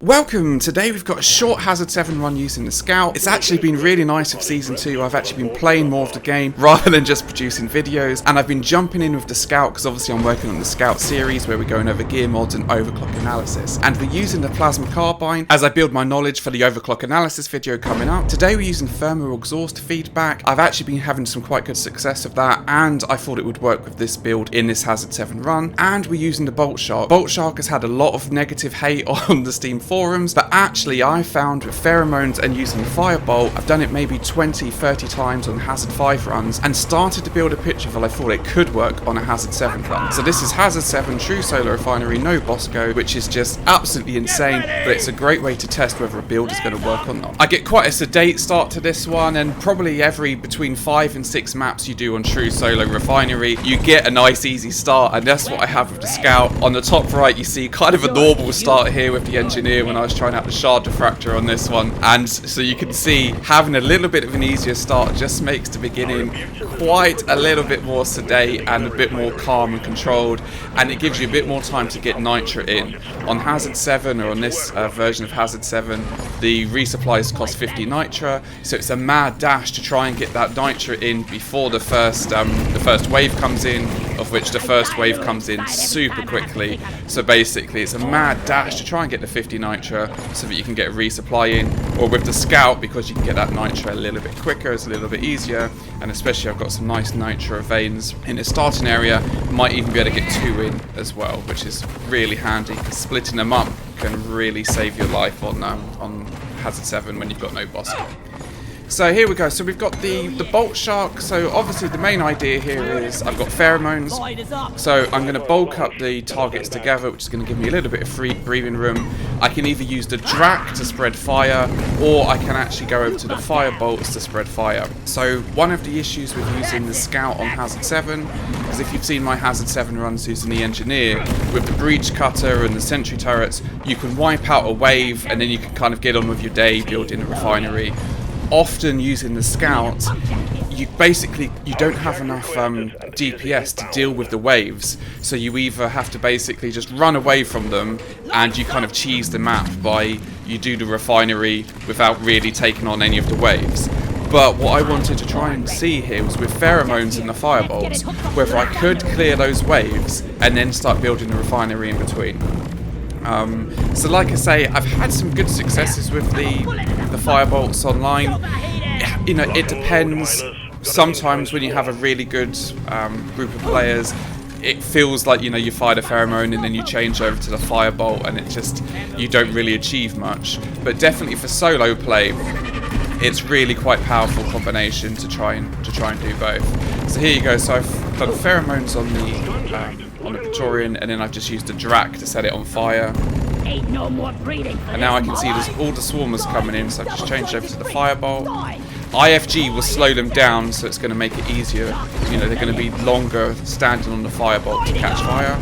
Welcome! Today we've got a short Hazard 7 run using the Scout. It's actually been really nice with Season 2. I've actually been playing more of the game rather than just producing videos, and I've been jumping in with the Scout because obviously I'm working on the Scout series where we're going over gear mods and overclock analysis. And we're using the Plasma Carbine as I build my knowledge for the overclock analysis video coming up. Today we're using thermal exhaust feedback. I've actually been having some quite good success with that, and I thought it would work with this build in this Hazard 7 run. And we're using the Boltshark. Boltshark has had a lot of negative hate on the Steam forums, but actually I found with pheromones and using the firebolt, I've done it maybe 20-30 times on Hazard 5 runs and started to build a picture that I thought it could work on a Hazard 7 run. So this is Hazard 7 True Solar Refinery, no Bosco, which is just absolutely insane, but it's a great way to test whether a build is going to work or not. I get quite a sedate start to this one, and probably every between 5 and 6 maps you do on True Solar Refinery, you get a nice easy start, and that's what I have with the Scout. On the top right you see kind of a normal start here with the Engineer when I was trying out the shard diffractor on this one, and so you can see having a little bit of an easier start just makes the beginning quite a little bit more sedate and a bit more calm and controlled, and it gives you a bit more time to get nitra in. On Hazard 7, or on this version of Hazard 7, the resupplies cost 50 nitra, so it's a mad dash to try and get that nitra in before the first wave comes in, of which the first wave comes in super quickly. So basically it's a mad dash to try and get the 50 nitra so that you can get a resupply in, or with the Scout, because you can get that nitra a little bit quicker, it's a little bit easier, and especially I've got some nice nitra veins in the starting area, might even be able to get 2 in as well, which is really handy because splitting them up can really save your life on Hazard 7 when you've got no boss. So here we go, so we've got the Boltshark. So obviously the main idea here is I've got pheromones, so I'm going to bulk up the targets together, which is going to give me a little bit of free breathing room. I can either use the Drak to spread fire, or I can actually go over to the firebolts to spread fire. So one of the issues with using the Scout on Hazard 7 is, if you've seen my Hazard 7 runs using the Engineer, with the breach cutter and the sentry turrets, you can wipe out a wave and then you can kind of get on with your day building a refinery. Often using the Scout, you don't have enough DPS to deal with the waves, so you either have to basically just run away from them, and you kind of cheese the map by you do the refinery without really taking on any of the waves. But what I wanted to try and see here was with pheromones and the firebolts, whether I could clear those waves and then start building the refinery in between. So like I say, I've had some good successes with the firebolts online. You know, it depends. Sometimes when you have a really good group of players, it feels like, you know, you fired a pheromone and then you change over to the firebolt and it just, you don't really achieve much. But definitely for solo play, it's really quite powerful combination to try and do both. So here you go. So I've done pheromones on the Praetorian, and then I've just used the Drak to set it on fire. And now I can see there's all the swarmers coming in, so I've just changed over to the firebolt. IFG will slow them down, so it's going to make it easier. You know, they're going to be longer standing on the firebolt to catch fire.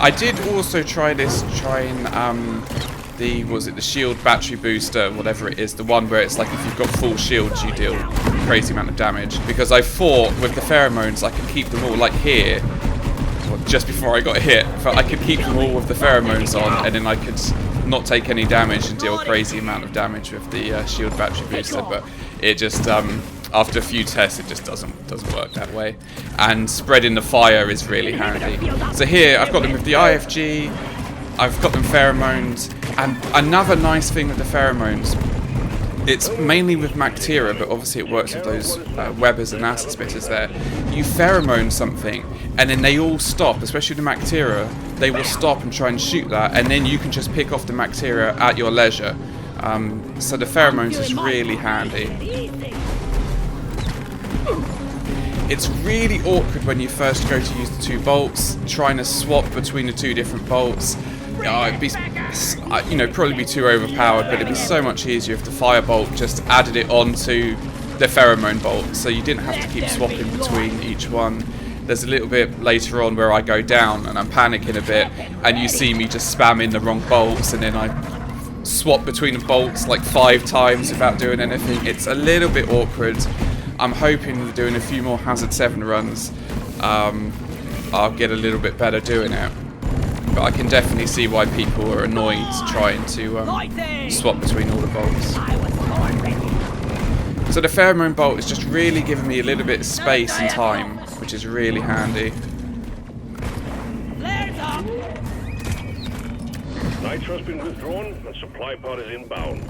I did also try and the shield battery booster, whatever it is, the one where it's like if you've got full shields you deal a crazy amount of damage, because I thought with the pheromones I could keep them all, like here, well, just before I got hit, I could keep them all with the pheromones on, and then I could not take any damage and deal a crazy amount of damage with the shield battery booster, but it just after a few tests it just doesn't work that way, and spreading the fire is really handy. So here I've got them with the IFG, I've got them pheromones, and another nice thing with the pheromones, it's mainly with Mactera, but obviously it works with those Webbers and Acid Spitters there. You pheromone something, and then they all stop, especially the Mactera, they will stop and try and shoot that, and then you can just pick off the Mactera at your leisure. So the pheromones is really handy. It's really awkward when you first go to use the 2 bolts, trying to swap between the 2 different bolts. It'd be, you know, probably be too overpowered, but it'd be so much easier if the firebolt just added it onto the pheromone bolt, so you didn't have to keep swapping between each one. There's a little bit later on where I go down and I'm panicking a bit, and you see me just spamming the wrong bolts, and then I swap between the bolts like 5 times without doing anything. It's a little bit awkward. I'm hoping doing a few more Hazard 7 runs, I'll get a little bit better doing it. But I can definitely see why people are annoyed trying to swap between all the bolts. So the pheromone bolt is just really giving me a little bit of space and time, which is really handy. Nitro's been withdrawn and supply pod is inbound.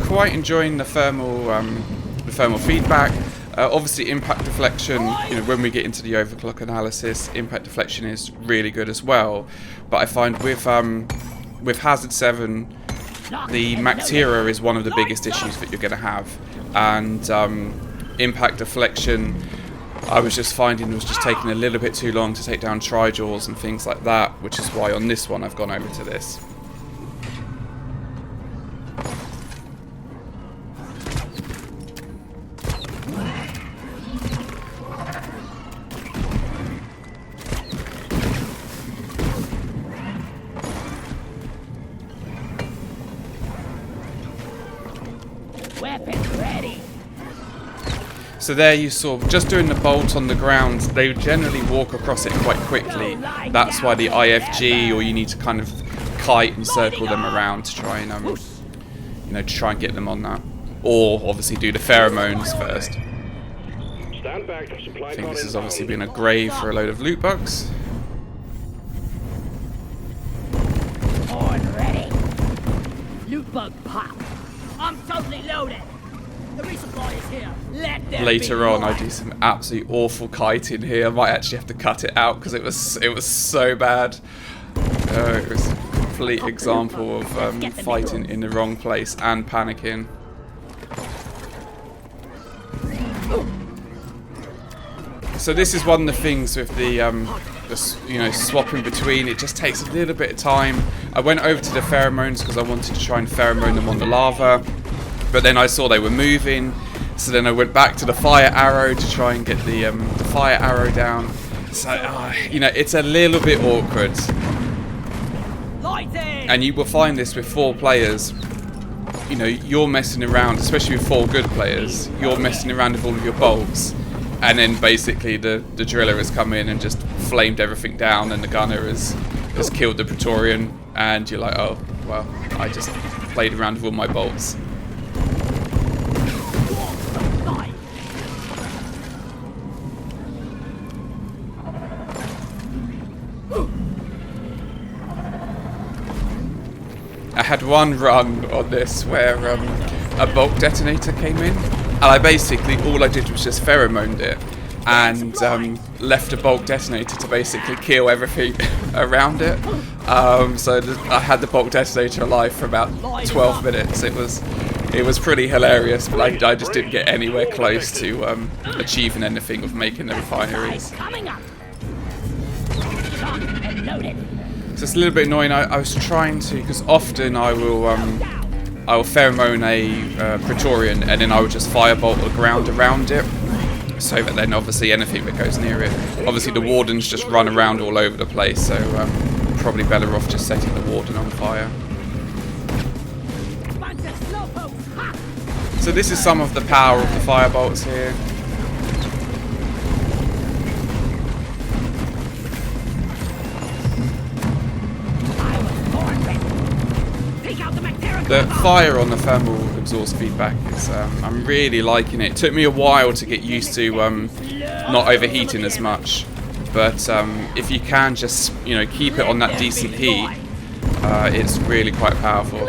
Quite enjoying the thermal feedback. Obviously, impact deflection. You know, when we get into the overclock analysis, impact deflection is really good as well. But I find with Hazard 7, the Mactera is one of the biggest issues that you're going to have, and impact deflection, I was just finding it was just taking a little bit too long to take down tri-jaws and things like that, which is why on this one I've gone over to this. So there you saw, just doing the bolt on the ground, they generally walk across it quite quickly. That's why the IFG, or you need to kind of kite and circle them around to try and, you know, try and get them on that. Or obviously do the pheromones first. I think this has obviously been a grave for a load of loot bugs. Loot bug pop. I'm totally loaded. The resupply is here. Later on, I do some absolutely awful kiting here. I might actually have to cut it out because it was so bad. It was a complete example of fighting in the wrong place and panicking. So this is one of the things with the you know, swapping between. It just takes a little bit of time. I went over to the pheromones because I wanted to try and pheromone them on the lava. But then I saw they were moving, so then I went back to the fire arrow to try and get the fire arrow down. So, you know, it's a little bit awkward. And you will find this with 4 players. You know, you're messing around, especially with 4 good players, you're messing around with all of your bolts. And then basically the driller has come in and just flamed everything down, and the gunner has killed the Praetorian. And you're like, oh, well, I just played around with all my bolts. I had one run on this where a bulk detonator came in, and all I did was just pheromoned it and left a bulk detonator to basically kill everything around it. So I had the bulk detonator alive for about 12 minutes. It was pretty hilarious, but I just didn't get anywhere close to achieving anything of making the refineries. So it's a little bit annoying. I was trying to, because often I will pheromone a Praetorian, and then I would just firebolt the ground around it, so that then obviously anything that goes near it. Obviously the wardens just run around all over the place, so probably better off just setting the warden on fire. So this is some of the power of the firebolts here. The fire on the thermal exhaust feedback is, I'm really liking it. It took me a while to get used to not overheating as much, but if you can just, you know, keep it on that decent heat, it's really quite powerful.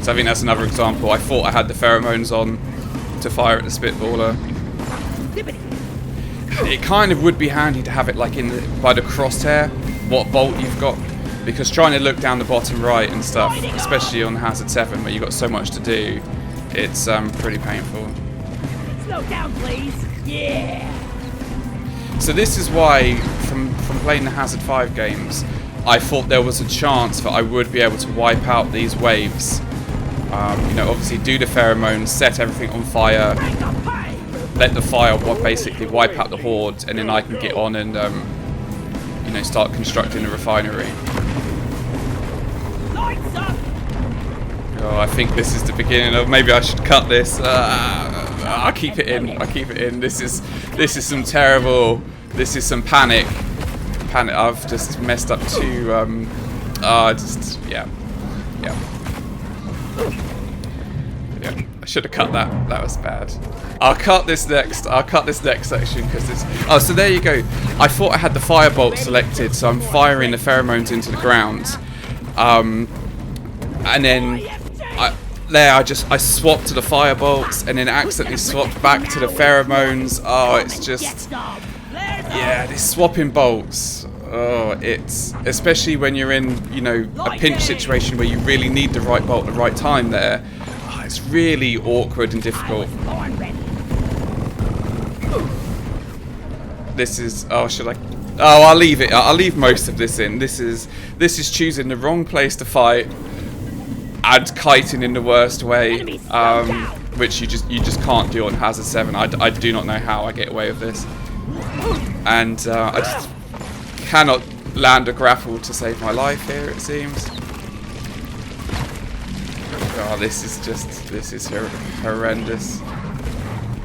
So I think that's another example. I thought I had the pheromones on to fire at the spitballer. It kind of would be handy to have it like by the crosshair, what bolt you've got, because trying to look down the bottom right and stuff, especially on Hazard 7 where you've got so much to do, it's pretty painful. Slow down, please. Yeah. So this is why, from playing the Hazard 5 games, I thought there was a chance that I would be able to wipe out these waves. You know, obviously do the pheromones, set everything on fire, let the fire basically wipe out the horde, and then I can get on and you know, start constructing the refinery. Oh, I think this is the beginning of, maybe I should cut this. I'll keep it in. I'll keep it in. This is some terrible. This is some panic. I've just messed up too. Yeah. I should have cut that. That was bad. I'll cut this next section because it's. Oh, so there you go. I thought I had the firebolt selected, so I'm firing the pheromones into the ground. And then I swapped to the firebolts and then accidentally swapped back to the pheromones. Oh, it's just, yeah, these swapping bolts. Oh, it's, especially when you're in, you know, a pinch situation where you really need the right bolt at the right time there. Oh, it's really awkward and difficult. This is, oh, should I? Oh, I'll leave it. I'll leave most of this in. This is choosing the wrong place to fight. And kiting in the worst way, which you just can't do on Hazard 7. I do not know how I get away with this, and I just cannot land a grapple to save my life here. It seems. Oh, this is horrendous.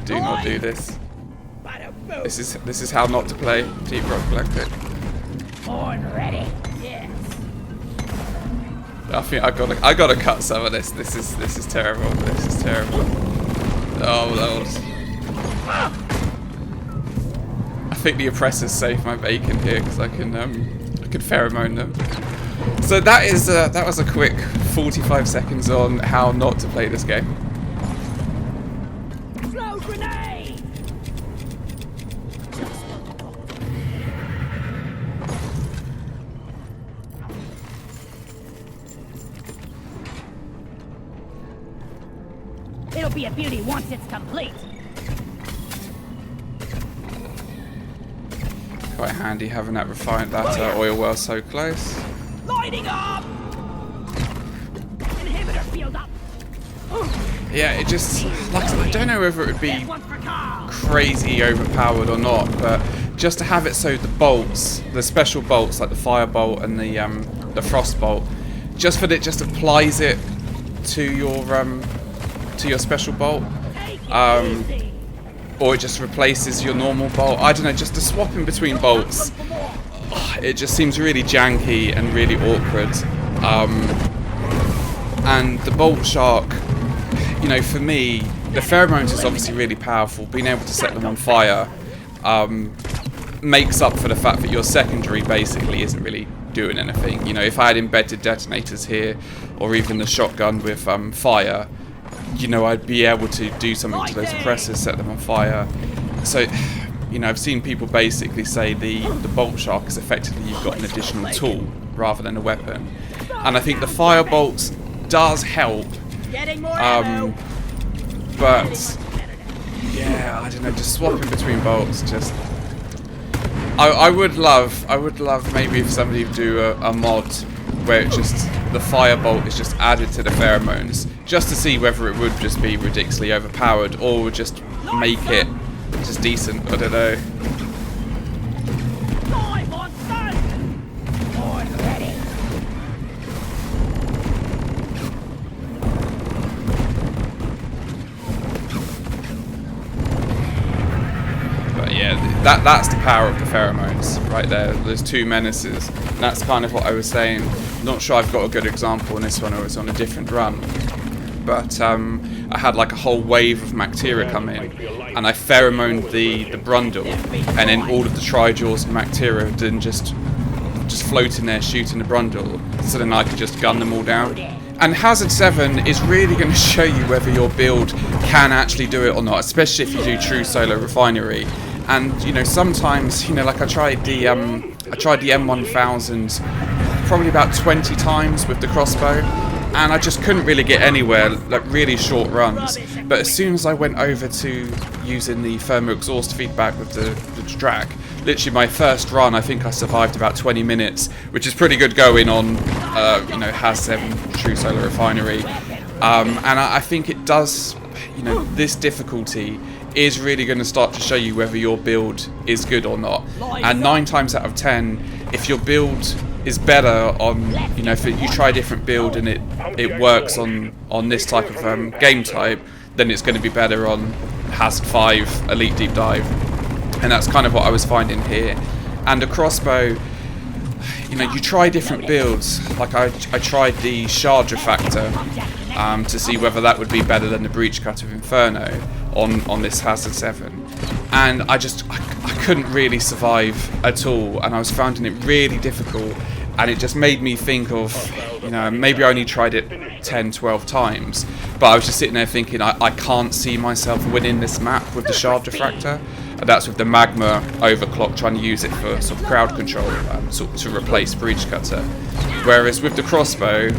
Do not do this. This is how not to play Deep Rock Galactic. Ready. Yes. I think I gotta cut some of this. This is terrible. This is terrible. Oh Lord. I think the oppressors saved my bacon here because I can pheromone them. So that was a quick 45 seconds on how not to play this game. Throw grenade. It'll be a beauty once it's complete. Quite handy having that oil well so close. Lighting up. Inhibitor field up. Yeah, it just, like, I don't know whether it would be crazy overpowered or not, but just to have it so the bolts, the special bolts like the firebolt and the frostbolt, just that it just applies it to your special bolt, or it just replaces your normal bolt. I don't know, just the swapping between bolts, it just seems really janky and really awkward. And the Boltshark, you know, for me, the pheromones is obviously really powerful. Being able to set them on fire makes up for the fact that your secondary basically isn't really doing anything. You know, if I had embedded detonators here, or even the shotgun with fire, you know, I'd be able to do something to those oppressors, set them on fire. So, you know, I've seen people basically say the Boltshark is effectively, you've got an additional tool rather than a weapon. And I think the firebolts does help, but yeah, I don't know, just swapping between bolts, just I would love maybe if somebody would do a mod where it just, the firebolt is just added to the pheromones, just to see whether it would just be ridiculously overpowered or would just make it just decent. I don't know. But yeah, that's the power of the pheromones right there. There's two menaces. And that's kind of what I was saying. Not sure I've got a good example in this one, or it's on a different run. But I had like a whole wave of Macteria come in, and I pheromoned the Brundle, and then all of the Trijaws and Macteria didn't just float in there shooting the Brundle, so then I could just gun them all down. And Hazard 7 is really going to show you whether your build can actually do it or not, especially if you do true solo refinery. And you know, sometimes, you know, like I tried the M1000 probably about 20 times with the crossbow, and I just couldn't really get anywhere, like really short runs. But as soon as I went over to using the thermal exhaust feedback with the Drak, literally my first run, I think I survived about 20 minutes, which is pretty good going on, you know, Haz 7 True Solar Refinery. And I think it does, you know, this difficulty is really going to start to show you whether your build is good or not. And 9 times out of 10, if your build is better on, you know, if you try a different build and it works on this type of game type, then it's going to be better on Hazard 5 Elite Deep Dive. And that's kind of what I was finding here. And a crossbow, you know, you try different builds. Like I tried the Shard Refractor to see whether that would be better than the Breach Cutter of Inferno on this Hazard 7. And I couldn't really survive at all, and I was finding it really difficult, and it just made me think of, you know, maybe I only tried it 10, 12 times, but I was just sitting there thinking I can't see myself winning this map with the Shard Refractor. And that's with the Magma overclock, trying to use it for sort of crowd control, sort of to replace Breach Cutter. Whereas with the crossbow,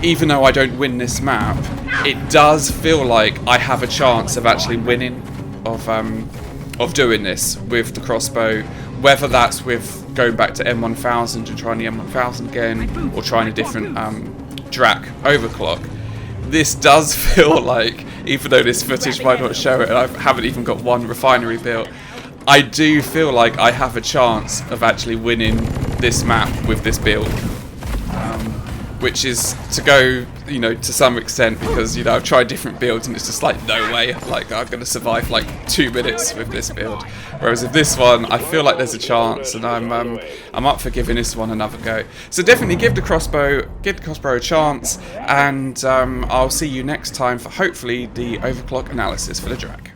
even though I don't win this map, it does feel like I have a chance of actually winning, of doing this with the crossbow. Whether that's with going back to M1000 and trying the M1000 again, or trying a different Drak overclock. This does feel like, even though this footage might not show it, and I haven't even got one refinery built, I do feel like I have a chance of actually winning this map with this build. Which is to go, you know, to some extent, because, you know, I've tried different builds and it's just like, no way, like I'm going to survive like 2 minutes with this build. Whereas with this one, I feel like there's a chance, and I'm up for giving this one another go. So definitely give the crossbow a chance, and I'll see you next time for hopefully the overclock analysis for the Drak.